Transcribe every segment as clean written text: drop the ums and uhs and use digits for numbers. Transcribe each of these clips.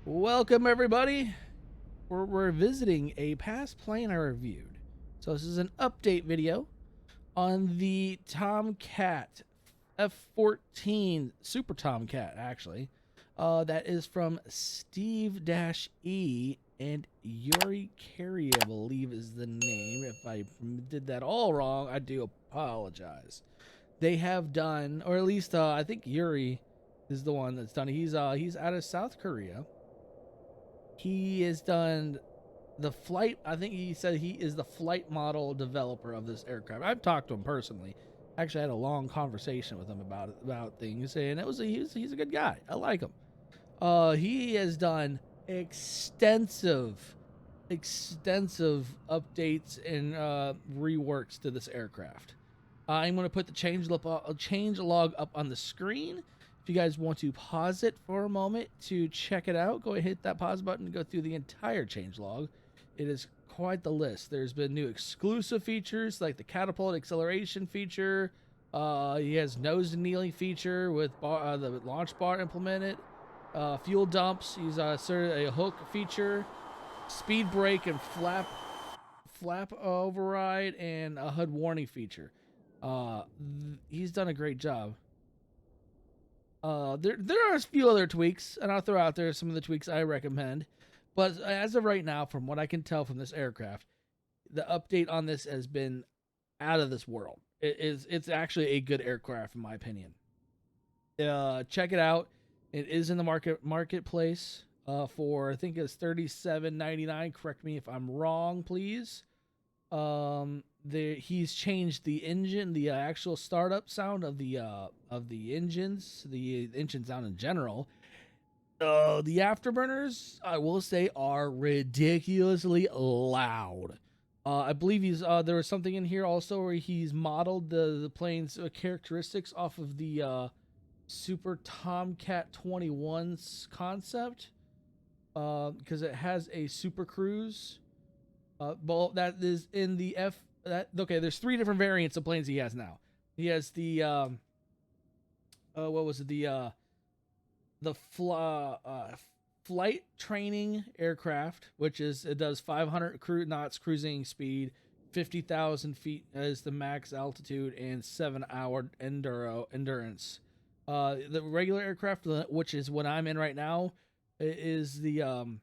Welcome everybody. We're visiting a past plane I reviewed. So this is an update video on the Tomcat F-14 Super Tomcat actually. That is from STEVE-E and YURIKAIRI, I believe is the name. If I did that all wrong, I do apologize. They have done, or at least I think Yuri is the one that's done. He's out of South Korea. He has done the flight. I think he said he is the flight model developer of this aircraft. I've talked to him personally. Actually, I had a long conversation with him about things, and he's a good guy. I like him. He has done extensive updates and reworks to this aircraft. I'm going to put the change log up on the screen. If you guys want to pause it for a moment to check it out, go ahead and hit that pause button and go through the entire changelog. It is quite the list. There's been new exclusive features like the catapult acceleration feature. He has nose annealing feature with the launch bar implemented. Fuel dumps. He's a hook feature, speed brake and flap override, and a HUD warning feature. He's done a great job. There are a few other tweaks, and I'll throw out there some of the tweaks I recommend. But as of right now, from what I can tell from this aircraft, the update on this has been out of this world. It's actually a good aircraft in my opinion. Check it out. It is in the marketplace for I think it's $37.99. Correct me if I'm wrong, please. He's changed the engine, the actual startup sound of the engines, the engine sound in general. The afterburners, I will say, are ridiculously loud. I believe there was something in here also where he's modeled the plane's characteristics off of the Super Tomcat 21's concept, because it has a Super Cruise. Well, that is in the okay, there's 3 different variants of planes he has now. He has the what was it, the flight training aircraft, which is, it does 500 knots cruising speed, 50,000 feet as the max altitude, and 7-hour endurance. The regular aircraft, which is what I'm in right now, is the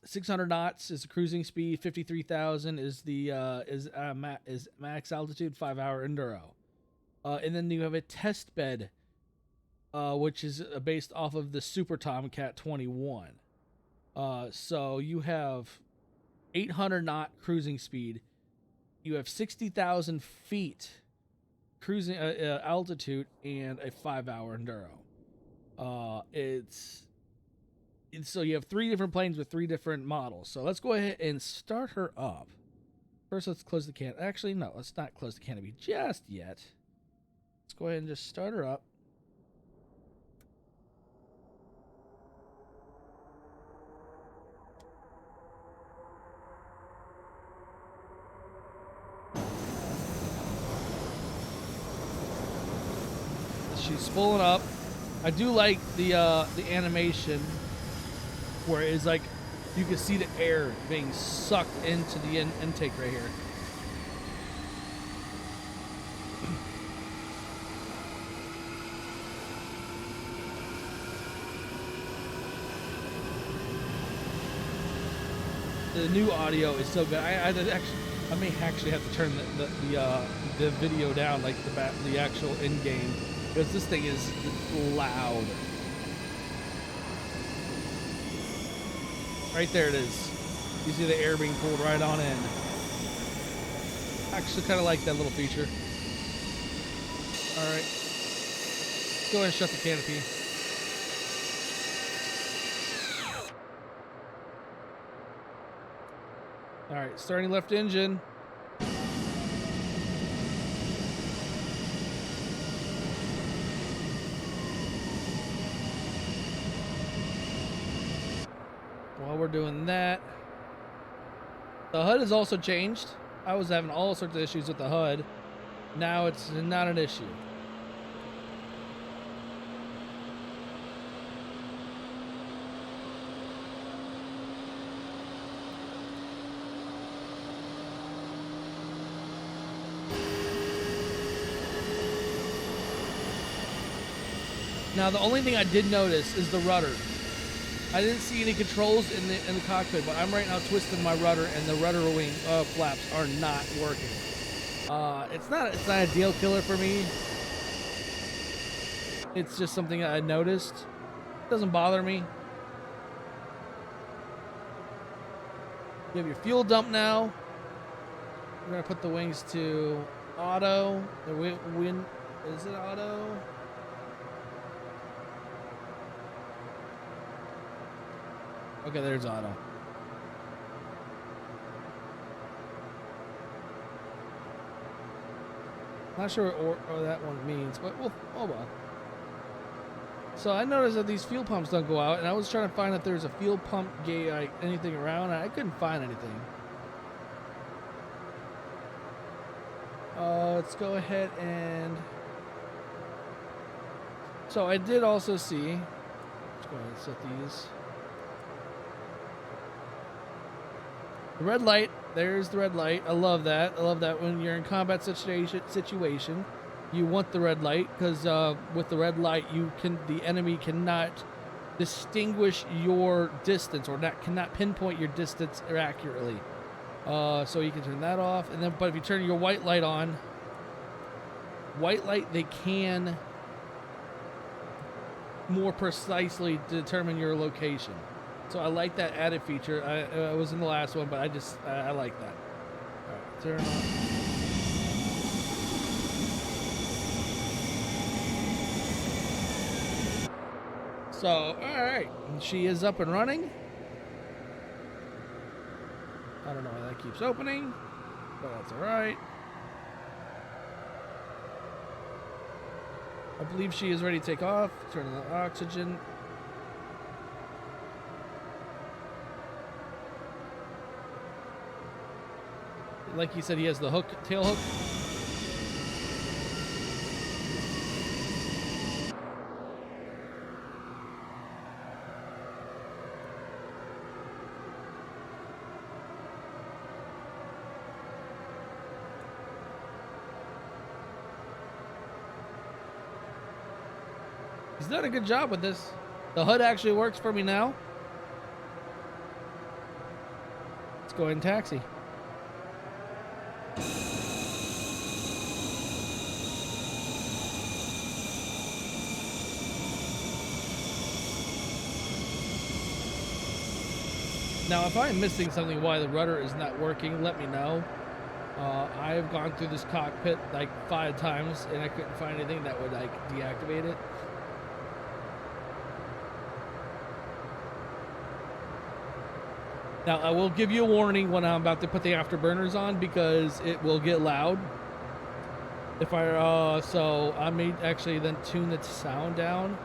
600 knots is the cruising speed, 53,000 is the is max altitude, 5-hour enduro. And then you have a test bed, which is based off of the Super Tomcat 21. So you have 800 knot cruising speed, you have 60,000 feet cruising altitude, and a 5-hour enduro. So you have 3 different planes with 3 different models. So let's go ahead and start her up. First, let's close the canopy. Actually, no, let's not close the canopy just yet. Let's go ahead and just start her up. She's spooling up. I do like the animation where it's like you can see the air being sucked into the intake right here. The new audio is so good. I may actually have to turn the video down, like the actual in game, because this thing is loud. Right there it is. You see the air being pulled right on in. Actually kind of like that little feature. Alright. Go ahead and shut the canopy. Alright, starting left engine. While we're doing that, the HUD has also changed. I was having all sorts of issues with the HUD. Now it's not an issue. Now the only thing I did notice is the rudder. I didn't see any controls in the cockpit, but I'm right now twisting my rudder, and the rudder wing flaps are not working. It's not a deal killer for me. It's just something I noticed. It doesn't bother me. You have your fuel dump now. We're gonna put the wings to auto. The wind is it auto? Okay, there's auto. Not sure what that one means, but well, oh well. So I noticed that these fuel pumps don't go out, and I was trying to find if there's a fuel pump gate, like anything around, and I couldn't find anything. Let's go ahead and... So I did also see... Let's go ahead and set these. The red light, there's the red light. I love that. I love that when you're in combat situation, you want the red light, because with the red light, the enemy cannot distinguish your distance, or cannot pinpoint your distance accurately. So you can turn that off, and then but if you turn your white light on, they can more precisely determine your location. So I like that added feature. I was in the last one, but I like that. All right, turn on. So, all right, she is up and running. I don't know why that keeps opening, but that's all right. I believe she is ready to take off. Turn on the oxygen. Like he said, he has the hook, tail hook. He's done a good job with this. The HUD actually works for me now. Let's go ahead and taxi. Now, if I'm missing something why the rudder is not working, let me know. I've gone through this cockpit like 5 times, and I couldn't find anything that would like deactivate it. Now, I will give you a warning when I'm about to put the afterburners on, because it will get loud. So I may actually then tune the sound down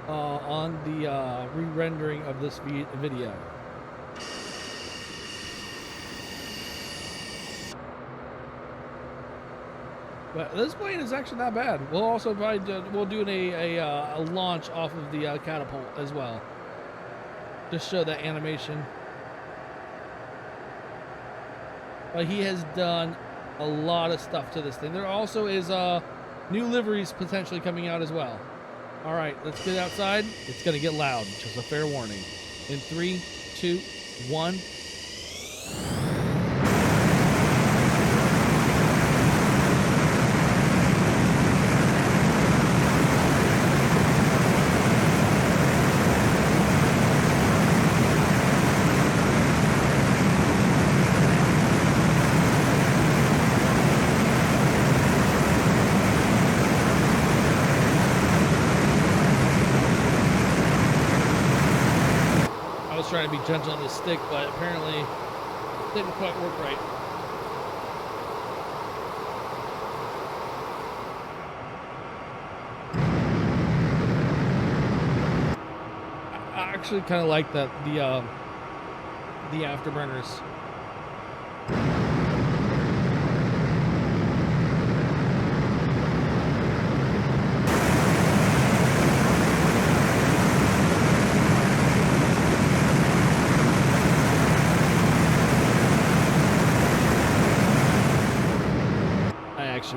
on the re-rendering of this video. But this plane is actually not bad. We'll also probably we'll do a launch off of the catapult as well, just show that animation. But he has done a lot of stuff to this thing. There also is new liveries potentially coming out as well. All right, let's get outside. It's gonna get loud, just a fair warning. In 3, 2, 1. Trying to be gentle on the stick, but apparently it didn't quite work right. I actually kind of like that the afterburners.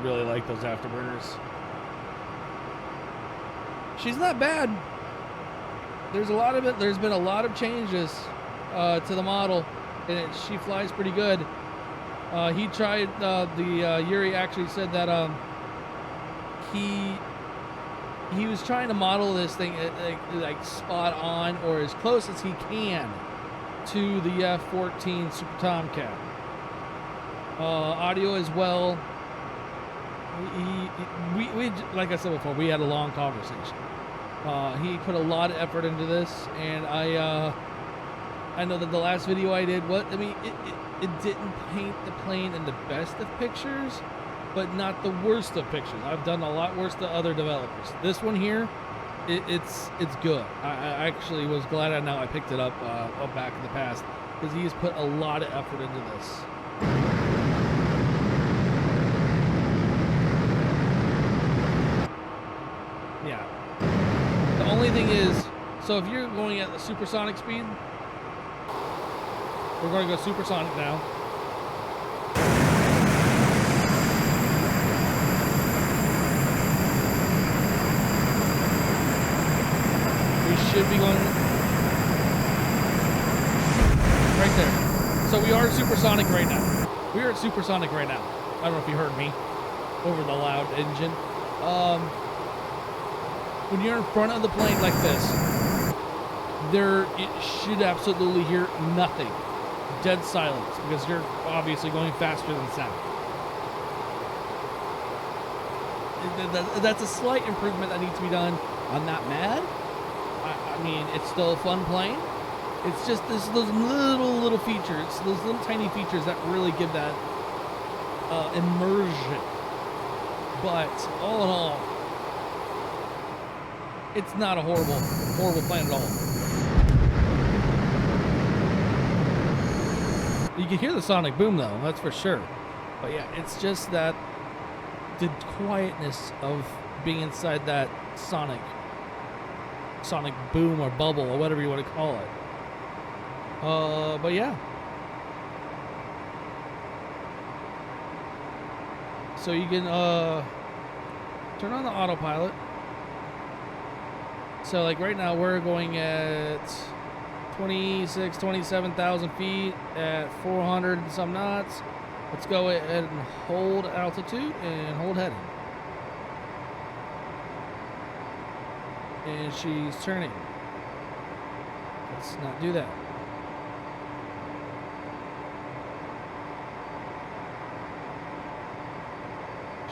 Really like those afterburners. she's not bad. There's a lot of it. There's been a lot of changes to the model, and she flies pretty good. He tried Yuri actually said that he was trying to model this thing like spot on or as close as he can to the F-14 Super Tomcat. Audio as well. We like I said before, we had a long conversation. He put a lot of effort into this, and I know that the last video I did, it didn't paint the plane in the best of pictures, but not the worst of pictures. I've done a lot worse to other developers. This one here, it's good. I actually was glad I picked it up back in the past, because he's put a lot of effort into this. Yeah. The only thing is, so if you're going at the supersonic speed, we're going to go supersonic now. We should be going right there. So we are supersonic right now. We are at supersonic right now. I don't know if you heard me over the loud engine. When you're in front of the plane like this, it should absolutely hear nothing. Dead silence, because you're obviously going faster than sound. That's a slight improvement that needs to be done. I'm not mad. I mean, it's still a fun plane. It's just those little features, those little tiny features that really give that immersion. But all in all, it's not a horrible plane at all. You can hear the sonic boom though, that's for sure. But yeah, it's just that the quietness of being inside that sonic boom or bubble or whatever you want to call it. But yeah. So you can turn on the autopilot. So like right now we're going at 27,000 feet at 400 and some knots. Let's go ahead and hold altitude and hold heading. And she's turning. Let's not do that.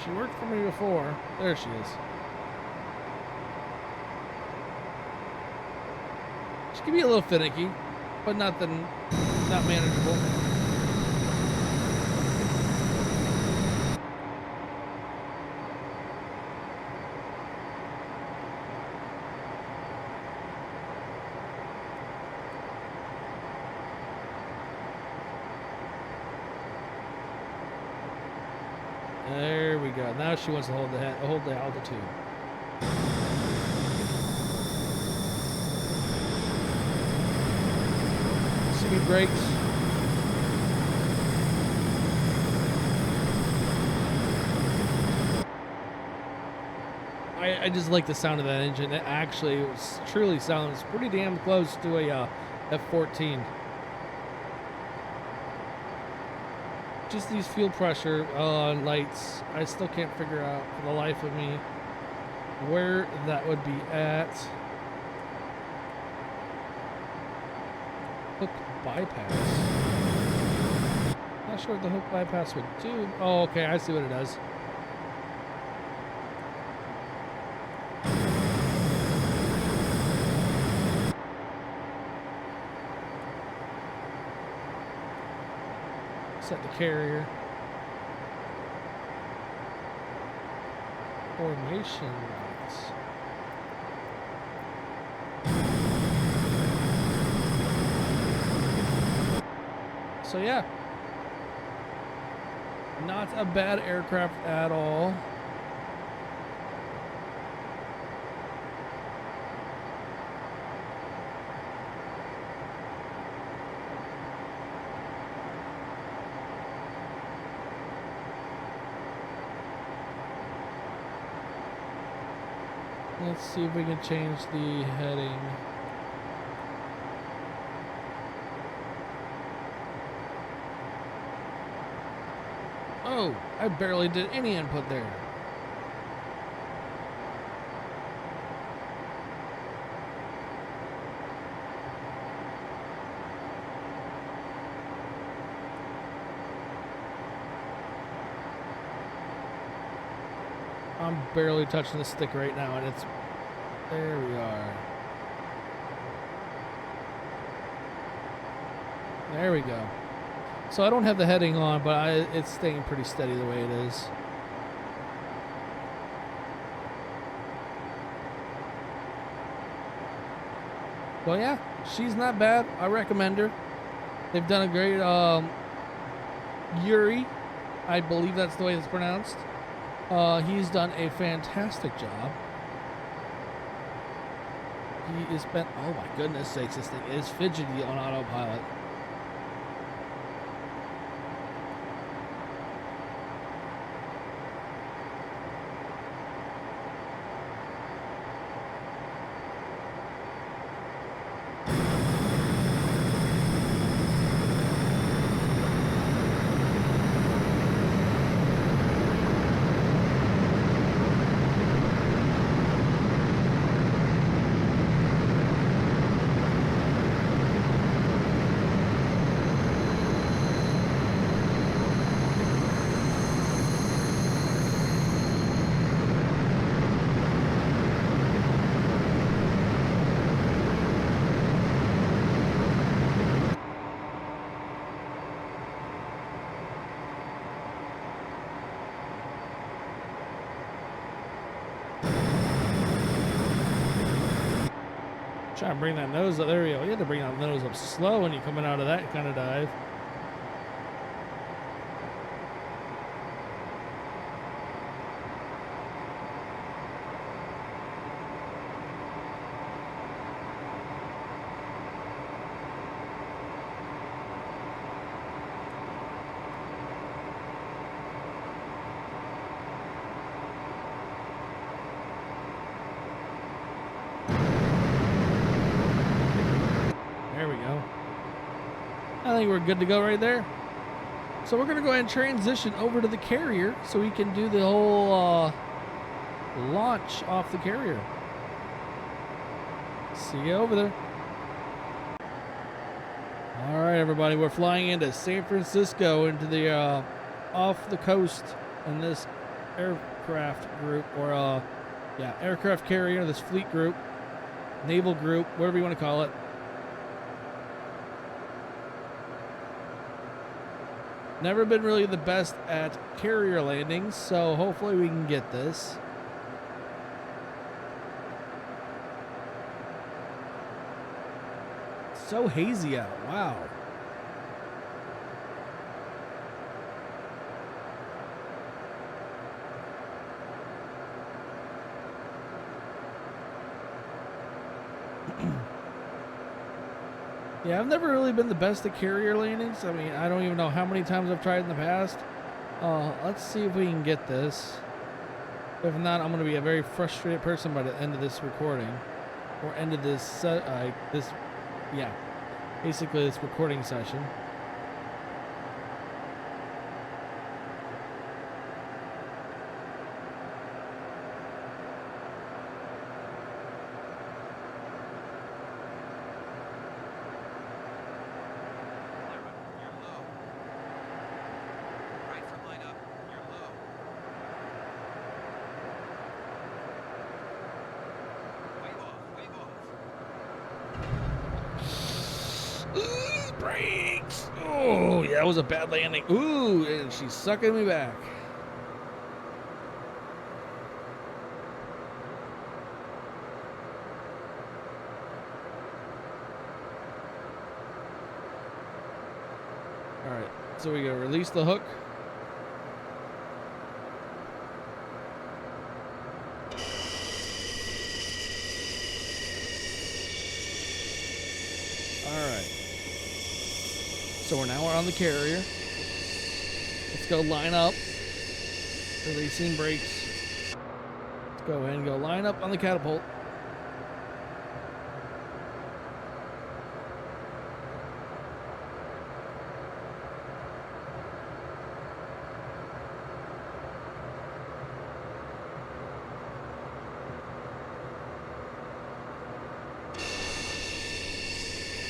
She worked for me before. There she is. She can be a little finicky, but not manageable. There we go. Now she wants to hold the altitude. Speed brakes. I just like the sound of that engine. It actually truly sounds pretty damn close to a F-14. Just these fuel pressure lights, I still can't figure out for the life of me where that would be at. Hook bypass. Not sure what the hook bypass would do. Oh, okay, I see what it does. Set the carrier. Formation lights. So yeah, not a bad aircraft at all. Let's see if we can change the heading. Oh, I barely did any input there. I'm barely touching the stick right now, and it's... There we are. There we go. So I don't have the heading on, but it's staying pretty steady the way it is. Well, yeah, she's not bad. I recommend her. They've done a great... Yuri, I believe that's the way it's pronounced. He's done a fantastic job. He has been... Oh my goodness sakes, this thing is fidgety on autopilot. Try and bring that nose up. There we go. You have to bring that nose up slow when you're coming out of that kind of dive. There we go. I think we're good to go right there. So we're going to go ahead and transition over to the carrier so we can do the whole launch off the carrier. See you over there. All right, everybody, we're flying into San Francisco, into the off the coast in this aircraft group, or yeah, aircraft carrier, this fleet group, naval group, whatever you want to call it. Never been really the best at carrier landings, so hopefully we can get this. So hazy out, wow. Yeah, I've never really been the best at carrier landings. I mean, I don't even know how many times I've tried in the past. Let's see if we can get this. If not, I'm going to be a very frustrated person by the end of this recording. Or end of this, yeah, basically this recording session. Brakes! Oh, yeah, that was a bad landing. Ooh, and she's sucking me back. All right, so we gotta release the hook. So we're on the carrier. Let's go line up. Releasing brakes. Go ahead and go line up on the catapult.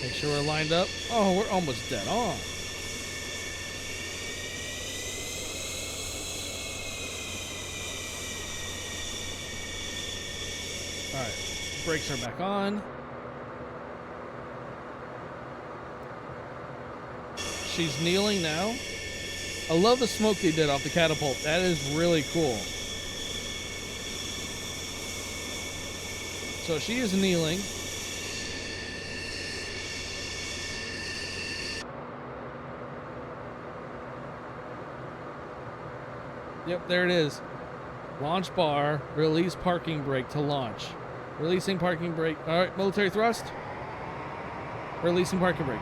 Make sure we're lined up. Oh, we're almost dead on. All right, brakes are back on. She's kneeling now. I love the smoke they did off the catapult. That is really cool. So she is kneeling. Yep, there it is. Launch bar, release parking brake to launch. Releasing parking brake. All right, military thrust. Releasing parking brake.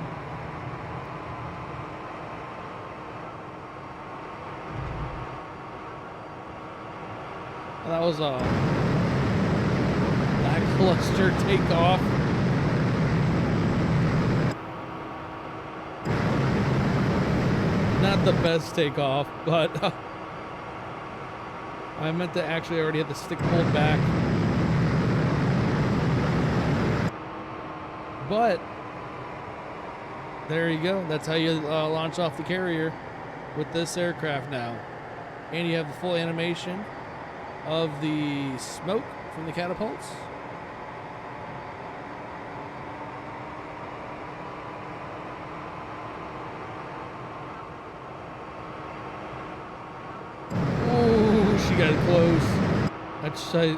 That was a lackluster takeoff. Not the best takeoff, but I meant to actually already have the stick pulled back. But there you go. That's how you launch off the carrier with this aircraft now. And you have the full animation of the smoke from the catapults. Ooh, she got close. I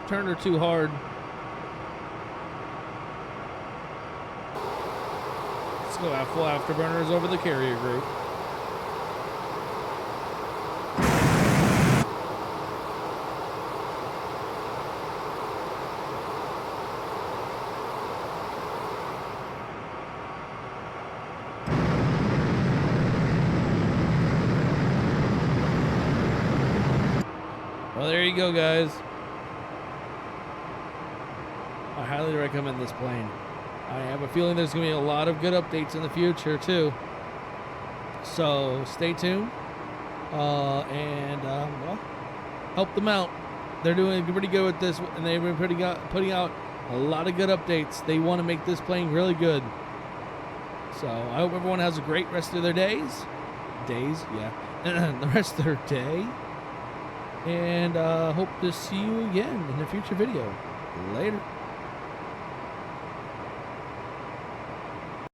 turned her too hard. Let's go at full afterburners over the carrier group. Well, there you go, guys. I highly recommend this plane. I have a feeling there's going to be a lot of good updates in the future, too. So, stay tuned. Well, help them out. They're doing pretty good with this, and they've been putting out a lot of good updates. They want to make this plane really good. So, I hope everyone has a great rest of their days. Yeah. The rest of their day. And hope to see you again in a future video. Later.